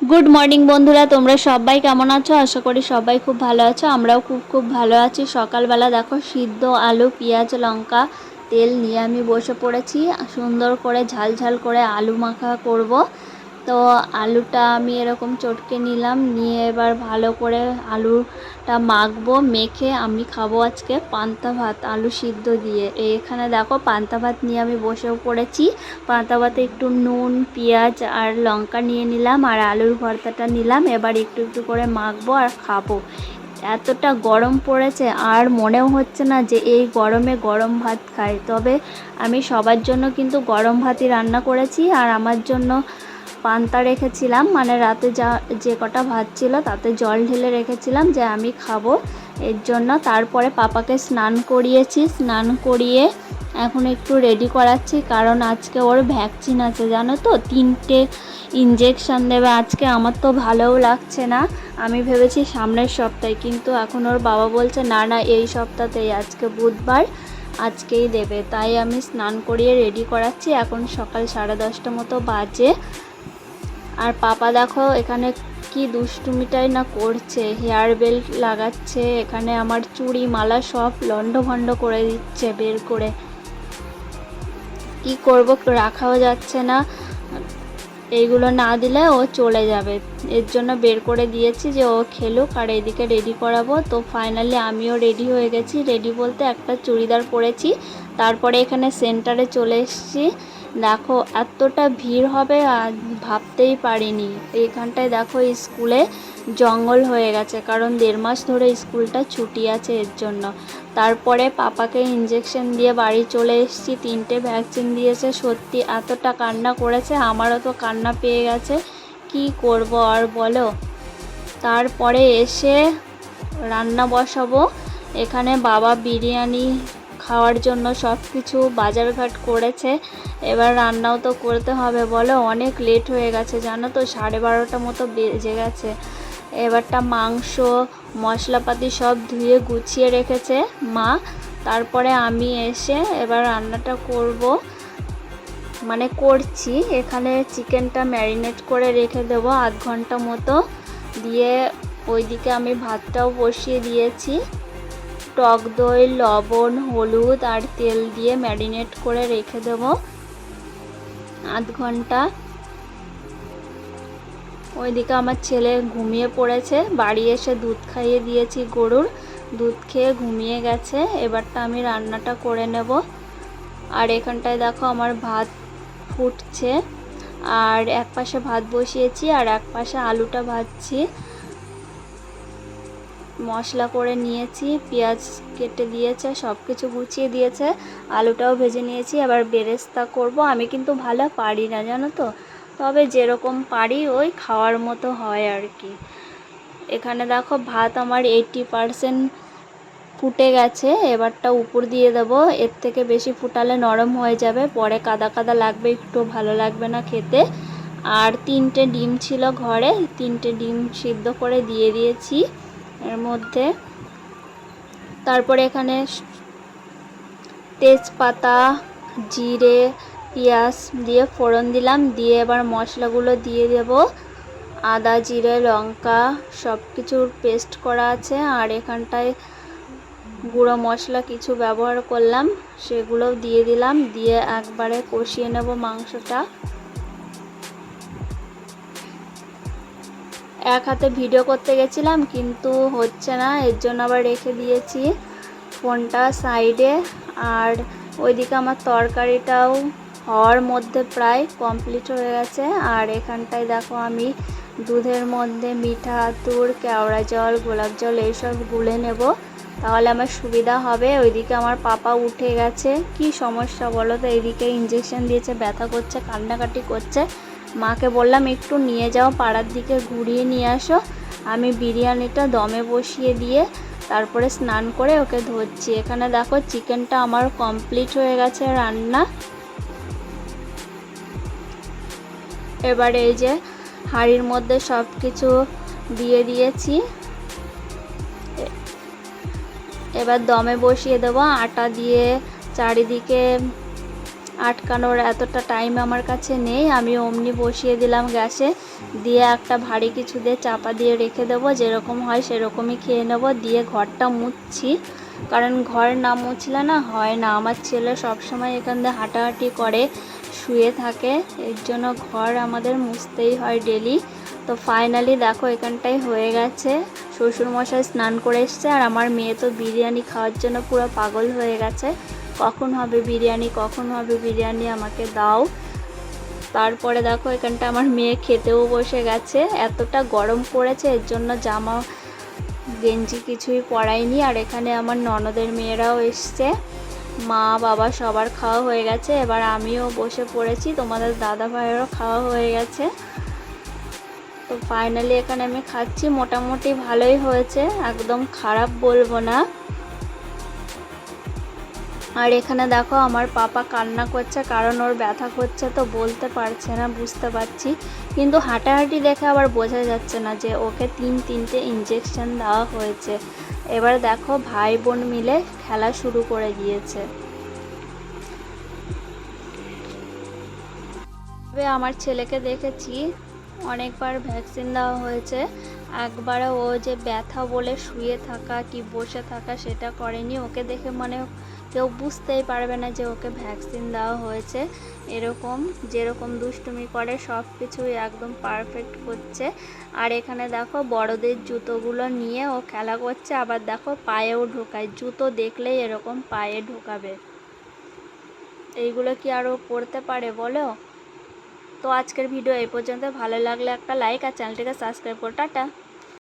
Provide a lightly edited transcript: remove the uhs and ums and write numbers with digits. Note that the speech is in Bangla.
গুড মর্নিং বন্ধুরা, তোমরা সবাই কেমন আছো? আশা করি সবাই খুব ভালো আছো। আমরাও খুব ভালো আছি। সকালবেলা দেখো সিদ্ধ আলু, পেঁয়াজ, লঙ্কা, তেল নিয়ে আমি বসে পড়েছি। সুন্দর করে ঝাল ঝাল করে আলু মাখা করব। তো আলুটা আমি এরকম চটকে নিলাম, নিয়ে এবার ভালো করে আলুটা মাখবো। মেখে আমি খাবো আজকে পান্তা ভাত আলু সিদ্ধ দিয়ে। এখানে দেখো পান্তা ভাত নিয়ে আমি বসেও পড়েছি। পান্তা ভাতে একটু নুন, পেঁয়াজ আর লঙ্কা নিয়ে নিলাম, আর আলুর ভর্তাটা নিলাম। এবার একটু একটু করে মাখবো আর খাবো। এতটা গরম পড়েছে আর মনেও হচ্ছে না যে এই গরমে গরম ভাত খাই। তবে আমি সবার জন্য কিন্তু গরম ভাতই রান্না করেছি, আর আমার জন্য পান্তা রেখেছিলাম, মানে রাতে যে কটা ভাত ছিল তাতে জল ঢেলে রেখেছিলাম যে আমি খাবো এর জন্য। তারপরে পাপাকে স্নান করিয়েছি, স্নান করিয়ে এখন একটু রেডি করাচ্ছি, কারণ আজকে ওর ভ্যাকসিন আছে জানো তো, 3টে ইঞ্জেকশান দেবে আজকে। আমার তো ভালোও লাগছে না, আমি ভেবেছি সামনের সপ্তাহে, কিন্তু এখন ওর বাবা বলছে না না এই সপ্তাহতেই, আজকে বুধবার, আজকেই দেবে। তাই আমি স্নান করিয়ে রেডি করাচ্ছি। এখন সকাল 10:30 মতো বাজে। আর পাপা দেখো এখানে কি দুষ্টুমিটাই না করছে, হেয়ার বেল্ট লাগাচ্ছে, এখানে আমার চুড়ি মালা সব লন্ডভন্ড করে দিচ্ছে বের করে। কি করব, রাখাও যাচ্ছে না, এইগুলো না দিলে ও চলে যাবে। এর জন্য বের করে দিয়েছি যে ও খেলুক, আর এদিকে রেডি করাবো। তো ফাইনালি আমিও রেডি হয়ে গেছি। রেডি বলতে একটা চুড়িদার পরেছি। তারপরে এখানে সেন্টারে চলে এসেছি। দেখো এতটা ভিড় হবে আর ভাবতেই পারিনি। এইখানটায় দেখো স্কুলে জঙ্গল হয়ে গেছে, কারণ 1.5 মাস ধরে স্কুলটা ছুটি আছে এর জন্য। তারপরে পাপাকে ইঞ্জেকশন দিয়ে বাড়ি চলে এসেছি। 3টে ভ্যাকসিন দিয়েছে। সত্যি এতটা কান্না করেছে, আমারও তো কান্না পেয়ে গেছে। কি করব আর বলো। তারপরে এসে রান্না বসাবো। এখানে বাবা বিরিয়ানি খাওয়ার জন্য সব কিছু বাজারঘাট করেছে। এবার রান্নাও তো করতে হবে বলো, অনেক লেট হয়ে গেছে জানো তো, 12:30 মতো বেজে গেছে। এবারটা মাংস মশলাপাতি সব ধুয়ে গুছিয়ে রেখেছে মা। তারপরে আমি এসে এবার রান্নাটা করব, মানে করছি। এখানে চিকেনটা ম্যারিনেট করে রেখে দেবো আধ ঘন্টা মতো। দিয়ে ওইদিকে আমি ভাতটাও বসিয়ে দিয়েছি। টক দই, লবণ, হলুদ আর তেল দিয়ে ম্যারিনেট করে রেখে দেবো আধ ঘন্টা। ওইদিকে আমার ছেলে ঘুমিয়ে পড়েছে। বাড়ি এসে দুধ খাইয়ে দিয়েছি গরুর, দুধ খেয়ে ঘুমিয়ে গেছে। এবারটা আমি রান্নাটা করে নেব। আর এখানটায় দেখো আমার ভাত ফুটছে, আর এক পাশে ভাত বসিয়েছি আর এক পাশে আলুটা ভাজছি। মশলা করে নিয়েছি, পেঁয়াজ কেটে দিয়েছে, সব কিছু গুছিয়ে দিয়েছে, আলুটাও ভেজে নিয়েছি। এবার বেরেস্তা করব। আমি কিন্তু ভালো পারি না জানো তো, তবে যেরকম পারি ওই খাওয়ার মতো হয় আর কি। এখানে দেখো ভাত আমার 80% ফুটে গেছে। এবারটা উপর দিয়ে দেবো, এর থেকে বেশি ফুটালে নরম হয়ে যাবে, পরে কাদা কাদা লাগবে, একটু ভালো লাগবে না খেতে। আর 3টে ডিম ছিল ঘরে, 3টে ডিম সিদ্ধ করে দিয়ে দিয়েছি এর মধ্যে। তারপরে এখানে তেজপাতা, জিরে, পেঁয়াজ দিয়ে ফোড়ন দিলাম। দিয়ে এবার মশলাগুলো দিয়ে দেব। আদা, জিরে, লঙ্কা সব কিছুর পেস্ট করা আছে। আর এখানটায় গুঁড়ো মশলা কিছু ব্যবহার করলাম, সেগুলোও দিয়ে দিলাম। দিয়ে একবারে কষিয়ে নেব মাংসটা। এক হাতে ভিডিও করতে গেছিলাম কিন্তু হচ্ছে না, এর জন্য আবার রেখে দিয়েছি ফোনটা সাইডে। আর ওইদিকে আমার তরকারিটাও হওয়ার মধ্যে প্রায় কমপ্লিট হয়ে গেছে। আর এখানটায় দেখো আমি দুধের মধ্যে মিঠা আতর, কেওড়া জল, গোলাপ জল এইসব গুলে নেব, তাহলে আমার সুবিধা হবে। ওইদিকে আমার পাপা উঠে গেছে। কি সমস্যা বলো তো, এইদিকে ইঞ্জেকশন দিয়েছে, ব্যথা করছে, কান্নাকাটি করছে। মাকে বললাম একটু নিয়ে যাও পাড়ার দিকে, ঘুরিয়ে নিয়ে আসো। আমি বিরিয়ানিটা দমে বসিয়ে দিয়ে তারপরে স্নান করে ওকে ধরছি। এখানে দেখো চিকেনটা আমার কমপ্লিট হয়ে গেছে রান্না। এবারে এই যে হাঁড়ির মধ্যে সব কিছু দিয়ে দিয়েছি। এবার দমে বসিয়ে দেবো। আটা দিয়ে চারিদিকে আটকানোর এতটা টাইম আমার কাছে নেই। আমি অমনি বসিয়ে দিলাম গ্যাসে, দিয়ে একটা ভারী কিছু দিয়ে চাপা দিয়ে রেখে দেবো, যেরকম হয় সেরকমই খেয়ে নেব। দিয়ে ঘরটা মুছছি, কারণ ঘর না মুছলে না হয় না। আমার ছেলে সবসময় এখান দিয়ে হাঁটাহাঁটি করে, শুয়ে থাকে, এর জন্য ঘর আমাদের মুছতেই হয় ডেলি। তো ফাইনালি দেখো এখানটাই হয়ে গেছে। শ্বশুরমশাই স্নান করে এসছে, আর আমার মেয়ে তো বিরিয়ানি খাওয়ার জন্য পুরো পাগল হয়ে গেছে। কখন হবে বিরিয়ানি, কখন হবে বিরিয়ানি, আমাকে দাও। তারপরে দেখো এখানটা আমার মেয়ে খেতেও বসে গেছে। এতটা গরম পড়েছে, এর জন্য জামা গেঞ্জি কিছুই পরাইনি। আর এখানে আমার ননদের মেয়েরাও এসছে, মা বাবা সবার খাওয়া হয়ে গেছে। এবার আমিও বসে পড়েছি, তোমাদের দাদা ভাইয়েরও খাওয়া হয়ে গেছে। তো ফাইনালি এখানে আমি খাচ্ছি, মোটামুটি ভালোই হয়েছে, একদম খারাপ বলবো না। আর এখানে দেখো আমার পাপা কান্না করছে, কারণ ওর ব্যথা করছে, তো বলতে পারছে না, বুঝতে পারছি। কিন্তু হাঁটাহাঁটি দেখে আবার বোঝা যাচ্ছে না যে ওকে তিনটে ইঞ্জেকশন দেওয়া হয়েছে। এবার দেখো ভাই বোন মিলে খেলা শুরু করে দিয়েছে। তবে আমার ছেলেকে দেখেছি অনেকবার ভ্যাকসিন দেওয়া হয়েছে, একবারও ও যে ব্যথা বলে শুয়ে থাকা কি বসে থাকা সেটা করেনি। ওকে দেখে মানে কেউ বুঝতেই পারবে না যে ওকে ভ্যাকসিন দেওয়া হয়েছে। এরকম যেরকম দুষ্টুমি করে সব কিছুই একদম পারফেক্ট করছে। আর এখানে দেখো বড়দের জুতোগুলো নিয়ে ও খেলা করছে, আবার দেখো পায়েও ঢোকায়, জুতো দেখলেই এরকম পায়ে ঢোকাবে। এইগুলো কি আরও পড়তে পারে বলো? তো আজকের ভিডিও এই পর্যন্ত। ভালো লাগলে একটা লাইক আর চ্যানেলটিকে সাবস্ক্রাইব করো। টাটা।